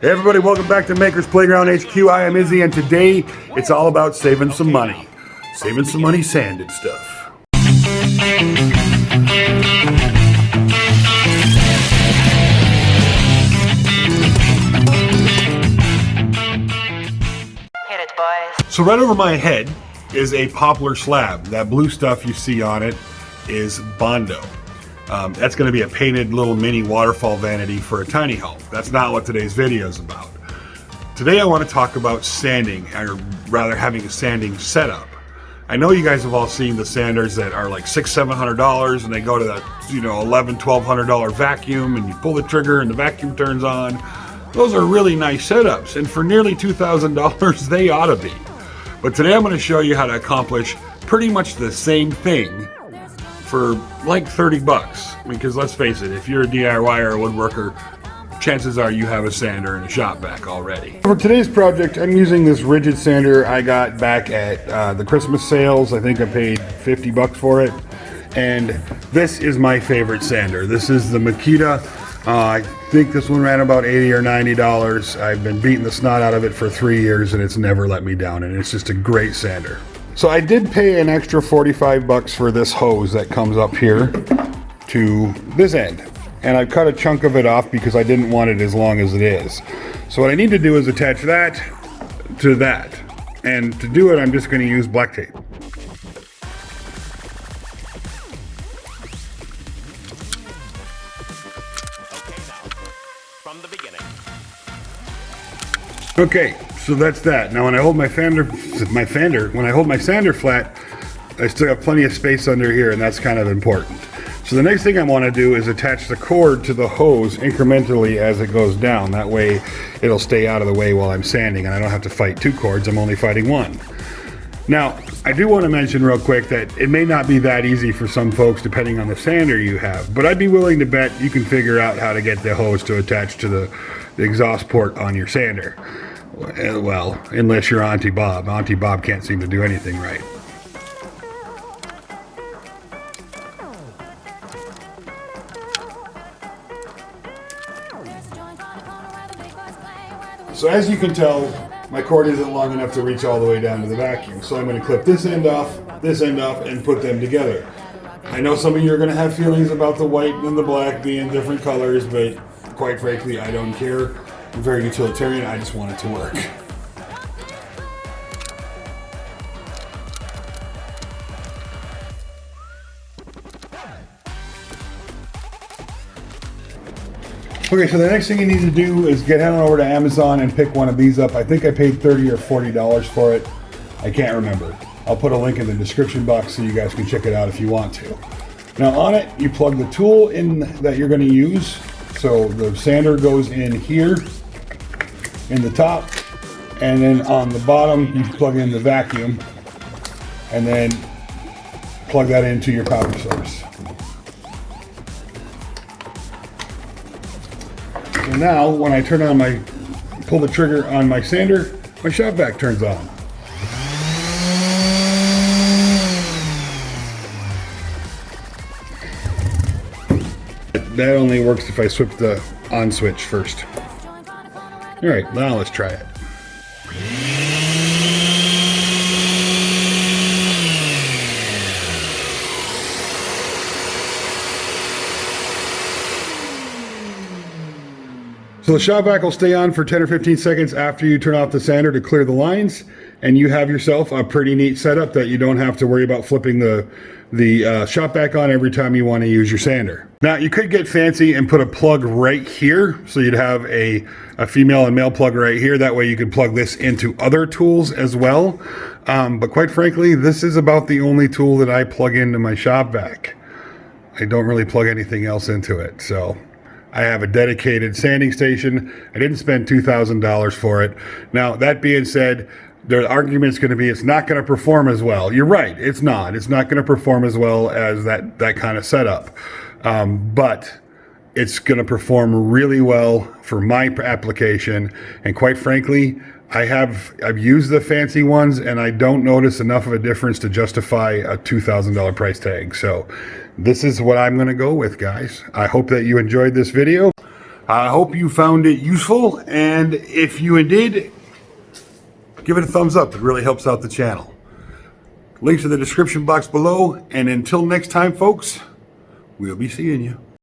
Hey everybody, welcome back to Maker's Playground HQ. I am Izzy, and today it's all about saving some money. Saving some money sanding stuff. Hit it, boys. So right over my head is a poplar slab. That blue stuff you see on it is Bondo. That's going to be a painted little mini waterfall vanity for a tiny home. That's not what today's video is about. Today I want to talk about sanding, or rather having a sanding setup. I know you guys have all seen the sanders that are like $600-700 and they go to that, $1,100-1,200 vacuum, and you pull the trigger and the vacuum turns on. Those are really nice setups, and for nearly $2,000 they ought to be. But today I'm going to show you how to accomplish pretty much the same thing for like 30 bucks. Because let's face it, if you're a DIY or a woodworker, chances are you have a sander and a shop vac already. For today's project, I'm using this rigid sander I got back at the Christmas sales. I think I paid 50 bucks for it. And this is my favorite sander. This is the Makita. I think this one ran about $80 or $90. I've been beating the snot out of it for 3 years and it's never let me down, and it's just a great sander. So I did pay an extra 45 bucks for this hose that comes up here to this end. And I've cut a chunk of it off because I didn't want it as long as it is. So what I need to do is attach that to that. And to do it, I'm just going to use black tape. From the beginning. Okay, so that's that. Now when I hold my sander flat, I still have plenty of space under here, and that's kind of important. So the next thing I want to do is attach the cord to the hose incrementally as it goes down. That way it'll stay out of the way while I'm sanding, and I don't have to fight two cords, I'm only fighting one. Now, I do want to mention real quick that it may not be that easy for some folks depending on the sander you have, but I'd be willing to bet you can figure out how to get the hose to attach to the exhaust port on your sander. Well, unless you're Auntie Bob. Auntie Bob can't seem to do anything right. So as you can tell, my cord isn't long enough to reach all the way down to the vacuum. So I'm going to clip this end off, and put them together. I know some of you are going to have feelings about the white and the black being different colors, but quite frankly, I don't care. I'm very utilitarian, I just want it to work. Okay, so the next thing you need to do is get on over to Amazon and pick one of these up. I think I paid $30 or $40 for it. I can't remember. I'll put a link in the description box so you guys can check it out if you want to. Now on it, you plug the tool in that you're going to use. So the sander goes in here, in the top, and then on the bottom you plug in the vacuum, and then plug that into your power source. So now, when I pull the trigger on my sander, my shop vac turns on. That only works if I switch the on switch first. All right, now let's try it. So the shop vac will stay on for 10 or 15 seconds after you turn off the sander to clear the lines, and you have yourself a pretty neat setup that you don't have to worry about flipping the shop vac on every time you want to use your sander. Now you could get fancy and put a plug right here, so you'd have a female and male plug right here. That way you could plug this into other tools as well. But quite frankly, this is about the only tool that I plug into my shop vac. I don't really plug anything else into it, so I have a dedicated sanding station. I didn't spend $2,000 for it. Now, that being said, the argument's going to be it's not going to perform as well. You're right, it's not. It's not going to perform as well as that kind of setup. But it's going to perform really well for my application. And quite frankly, I've used the fancy ones and I don't notice enough of a difference to justify a $2,000 price tag. So this is what I'm going to go with, guys. I hope that you enjoyed this video. I hope you found it useful, and if you did, give it a thumbs up. It really helps out the channel. Links in the description box below, and until next time, folks, we'll be seeing you.